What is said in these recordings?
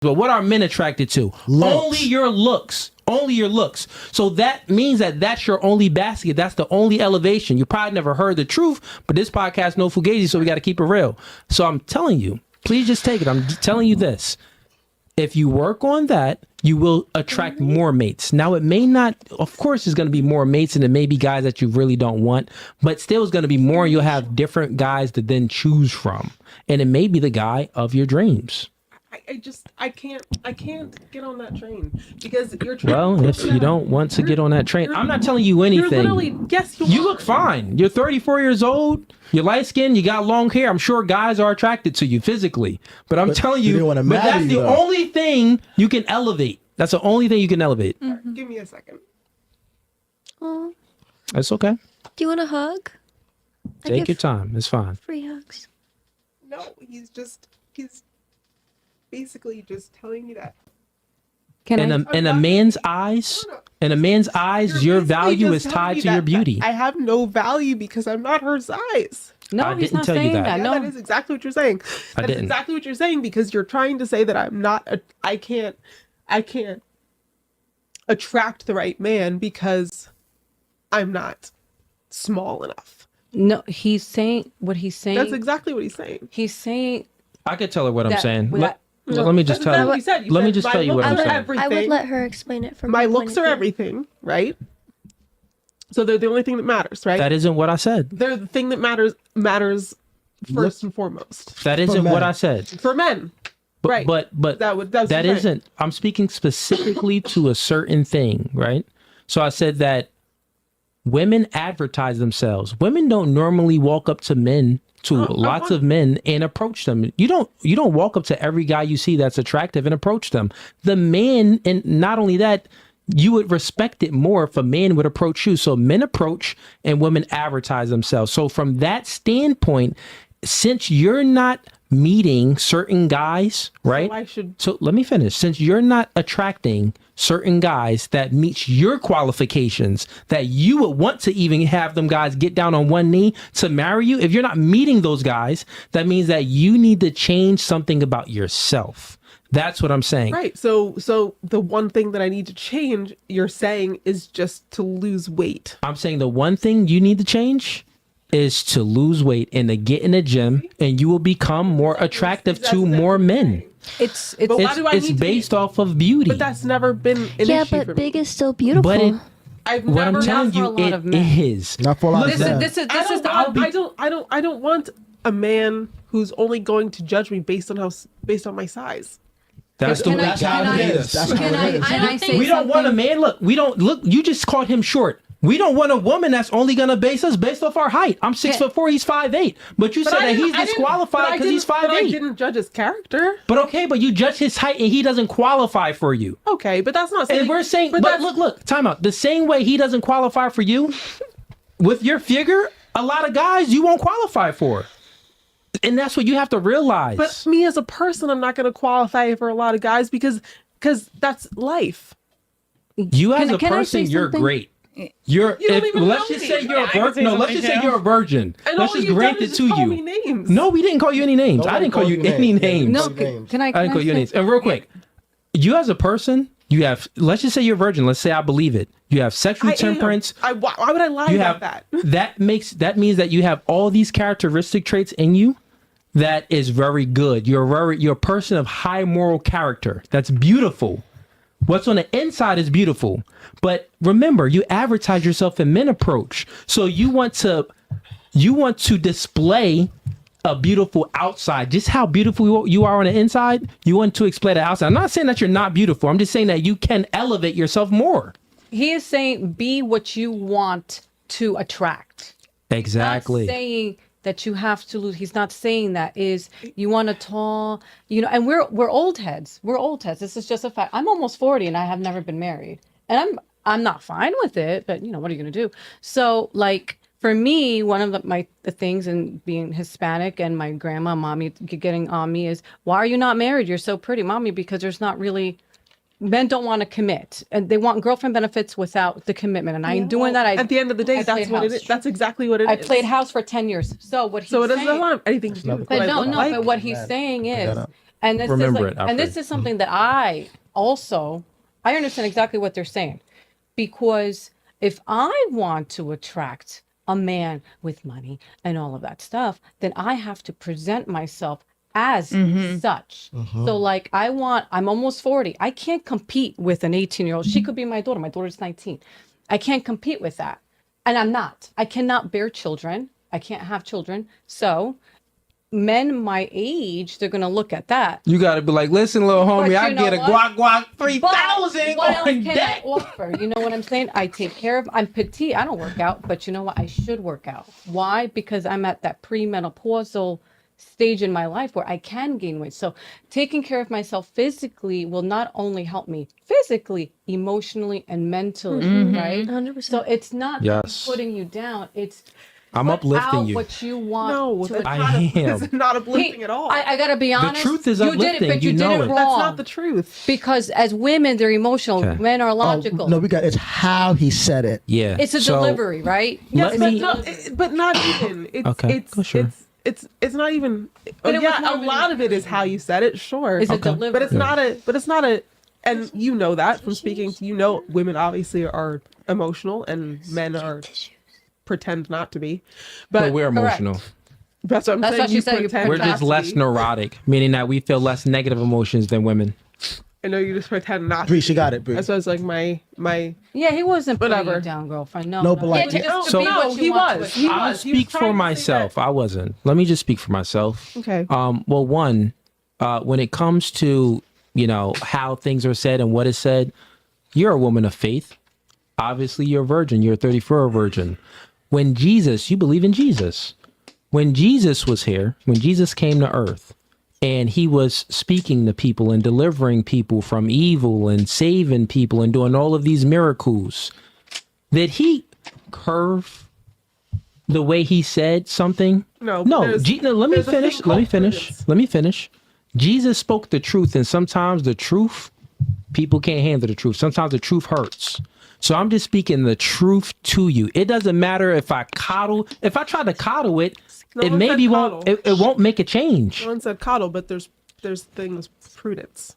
But what are men attracted to? Looks. Only your looks. Only your looks. So that means that that's your only basket. That's the only elevation. You probably never heard the truth, but this podcast no fugazi, so we got to keep it real. So I'm telling you, please just take it. I'm telling you this. If you work on that, you will attract more mates. Now, it may not, of course, there's going to be more mates and it may be guys that you really don't want, but still it's going to be more. You'll have different guys to then choose from. And it may be the guy of your dreams. I can't get on that train because you're trying. Well, if you don't want to get on that train, I'm not telling you anything. You're literally, yes, you look fine. You're 34 years old. You're light skinned. You got long hair. I'm sure guys are attracted to you physically. But I'm telling you, but that's the only thing you can elevate. That's the only thing you can elevate. Mm-hmm. Give me a second. Oh, that's okay. do you want a hug? Take your time. It's fine. Free hugs. No, he's basically just telling me that. In a man's eyes, your value is tied to your beauty. I have no value because I'm not her size. No, he's not saying that. Yeah, No, that is exactly what you're saying. That's exactly what you're saying because you're trying to say that I can't attract the right man because I'm not small enough. no, he's saying what he's saying. That's exactly what he's saying. He's saying I could tell her what I'm that saying. without- Let me just tell you. Let me just tell you what I'm saying. I would let her explain it from my point looks of are view. everything, right? So they're the only thing that matters, right? That isn't what I said. They're the thing that matters first and foremost. That isn't what I said. For men. Right. But that isn't. I'm speaking specifically to a certain thing, right? So I said that women advertise themselves. Women don't normally walk up to men, lots of men, and approach them. You don't walk up to every guy you see that's attractive and approach them. The man, and not only that, you would respect it more if a man would approach you. So men approach and women advertise themselves. So from that standpoint, since you're not meeting certain guys, right? So let me finish. Since you're not attracting certain guys that meets your qualifications, that you would want to even have them guys get down on one knee to marry you, if you're not meeting those guys, that means that you need to change something about yourself. That's what I'm saying. Right. So the one thing that I need to change, you're saying, is just to lose weight. I'm saying the one thing you need to change is to lose weight and to get in the gym, and you will become more attractive to more men. It's based off of beauty. But that's never been an issue. Yeah, but big is still beautiful. But what I'm telling you, it is. Not for a lot of men. I don't want a man who's only going to judge me based on my size. That's the way it is. We don't want a man. Look, you just called him short. We don't want a woman that's only going to base us based off our height. I'm 6'4", he's 5'8". But you said that he's disqualified because he's 5'8". I didn't judge his character. But okay, but you judge his height and he doesn't qualify for you. Okay, but that's not saying... And we're saying, but look, time out. The same way he doesn't qualify for you, with your figure, a lot of guys you won't qualify for. And that's what you have to realize. But me as a person, I'm not going to qualify for a lot of guys because that's life. You as a person, you're great. Let's just say you're a virgin. No, let's just say you're a virgin. Let's just grant it to you. No, we didn't call you any names. I didn't call you any names. No, can I? I didn't call you any names. And real quick, you as a person, you have. Let's just say you're a virgin. Let's say I believe it. You have sexual temperance. Why would I lie about that? That means that you have all these characteristic traits in you. That is very good. You're a person of high moral character. That's beautiful. What's on the inside is beautiful. But remember, you advertise yourself and men approach. So you want to display a beautiful outside. Just how beautiful you are on the inside, you want to display the outside. I'm not saying that you're not beautiful. I'm just saying that you can elevate yourself more. He is saying be what you want to attract. Exactly. He's not saying that you have to lose. He's not saying that. Is you want a tall, and we're old heads. We're old heads. This is just a fact. I'm almost 40 and I have never been married. And I'm not fine with it, but what are you gonna do? So like for me, one of the things in being Hispanic and my grandma, mommy getting on me is, why are you not married? You're so pretty, mommy, because there's not really men don't want to commit, and they want girlfriend benefits without the commitment. And I ain't doing that. At the end of the day, that's what it is. That's exactly what it is. I played house for 10 years. So what he's saying, it doesn't have anything to do with but what he's saying is, And this remember is it. like, and this is something that I understand exactly what they're saying, because if I want to attract a man with money and all of that stuff, then I have to present myself as such. So like I'm almost 40. I can't compete with an 18-year-old. She could be my daughter. My daughter's 19. I can't compete with that. And I'm not. I cannot bear children. I can't have children. So men my age, they're going to look at that. You got to be like, listen, little homie, I get a guac 3,000 What else on can deck. I offer? You know what I'm saying? I take care of, I'm petite. I don't work out, but you know what? I should work out. Why? Because I'm at that premenopausal stage in my life where I can gain weight. So taking care of myself physically will not only help me physically, emotionally, and mentally, right? 100%. So it's not Yes. putting you down. It's I'm put uplifting out you. what you want. No, to that's I not, am. that's not uplifting at all. I gotta be honest. truth is you did it, uplifting. but you, You did know it it. wrong. That's not the truth. Because as women, they're emotional. Okay. Men are Oh, logical. no, it's how he said it. Yeah. It's a So, delivery, right? Let It's me- a delivery. But not even. It's Okay, it's go, sure. it's not even. But it was yeah, more a of an lot of it is how you said it. Sure, It's a Okay. delivery. but it's not a. And you know that from speaking to women obviously are emotional and men are pretend not to be. But we're Correct. emotional. That's what I'm That's saying. what she said, you pretend We're not just to less be. neurotic, meaning that we feel less negative emotions than women. I know you just pretend not. Bree, to she be. got it, Bree. That's why it's like my. Yeah, he wasn't putting Whatever. you down, girlfriend. No, No, but like- Yeah, just to So- be what you he want was. to He achieve. I'll was. He was speak for trying to say myself. that. I wasn't. Let me just speak for myself. Okay. Well, one, when it comes to, how things are said and what is said, you're a woman of faith. Obviously, you're a virgin. You're a 34 virgin. When Jesus, you believe in Jesus. When Jesus was here, when Jesus came to earth and he was speaking to people and delivering people from evil and saving people and doing all of these miracles, did he curve the way he said something? No, but No. there's- No, let me there's a thing finish. Let called me finish. prudence. Let me finish. Jesus spoke the truth, and sometimes the truth, people can't handle the truth. Sometimes the truth hurts. So I'm just speaking the truth to you. It doesn't matter if I try to coddle it, No it one maybe said won't, coddle. it won't make a change. No one said coddle, but there's things prudence.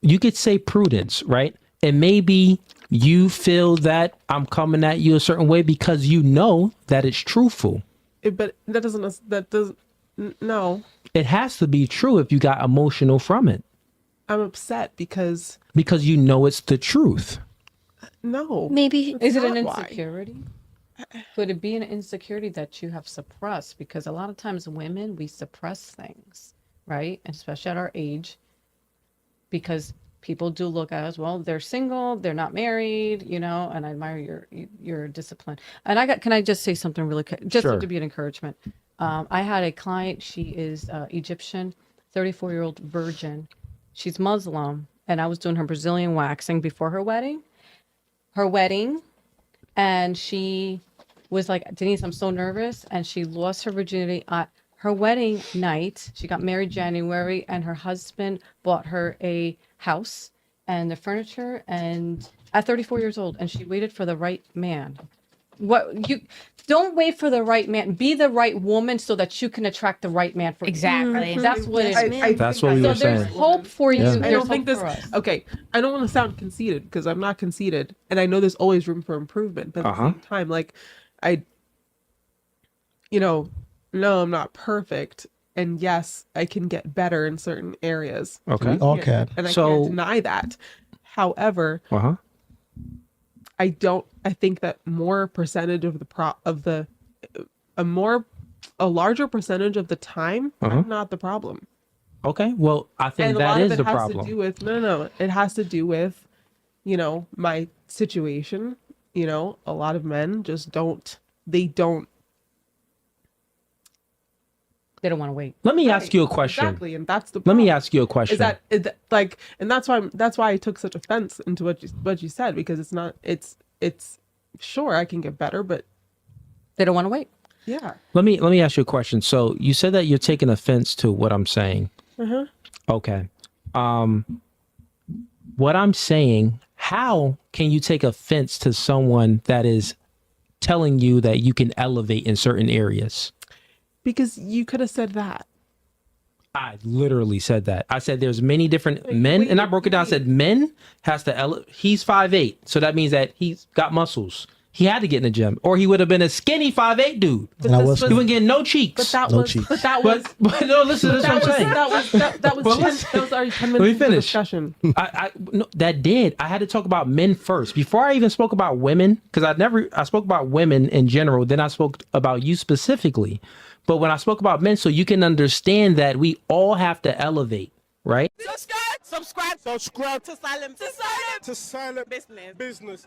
You could say prudence, right? And maybe you feel that I'm coming at you a certain way because you know that it's truthful. But that doesn't. No, It has to be true if you got emotional from it I'm upset because because you know it's the truth. no. Maybe Is it an not why. insecurity? Could it be an insecurity that you have suppressed? Because a lot of times women, we suppress things, right? And especially at our age, because people do look at us, well, they're single, they're not married, and I admire your discipline. And can I just say something really quick, just Sure. to be an encouragement? I had a client, she is Egyptian, 34-year-old virgin. She's Muslim, and I was doing her Brazilian waxing before her wedding. And she was like, Denise, I'm so nervous. And she lost her virginity at her wedding night. She got married January, and her husband bought her a house and the furniture, and at 34 years old, and she waited for the right man. You don't wait for the right man. Be the right woman so that you can attract the right man for you. Exactly. That's what it is. I That's think what we I- were So there's saying. hope for you. Yeah. I There's don't think hope this. for us. Okay, I don't want to sound conceited because I'm not conceited, and I know there's always room for improvement. But at the same time, like no, I'm not perfect, and yes, I can get better in certain areas. Okay. We all can. And I So- can't deny that. However, Uh-huh. I think that more percentage of a larger percentage of the time, Uh-huh. I'm not the problem. Okay. Well, I think And a that lot is of it the has problem. to do with no, it has to do with, my situation. A lot of men just don't. They don't. They don't want to wait. Let me ask you a question. Exactly, and that's the. Let me problem. ask you a question. Is that like, and that's why I took such offense into what you said, because it's not. It's sure I can get better, but They don't want to wait. yeah. Let me ask you a question. So you said that you're taking offense to what I'm saying. Okay. What I'm saying, how can you take offense to someone that is telling you that you can elevate in certain areas? Because you could have said that. I literally said that. I said there's many different men, and I broke it down. I said men has to. He's 5'8", so that means that he's got muscles. He had to get in the gym, or he would have been a skinny 5'8" dude. But Now this what's- was- He wouldn't get no cheeks. but that No was, cheeks. but that was, but no, listen. That's what I'm saying. that was But 10, listen. that was already 10 Let minutes me into the finish. discussion. No, that did. I had to talk about men first before I even spoke about women, because I spoke about women in general. Then I spoke about you specifically. But when I spoke about men, so you can understand that we all have to elevate, right? Subscribe to silent business.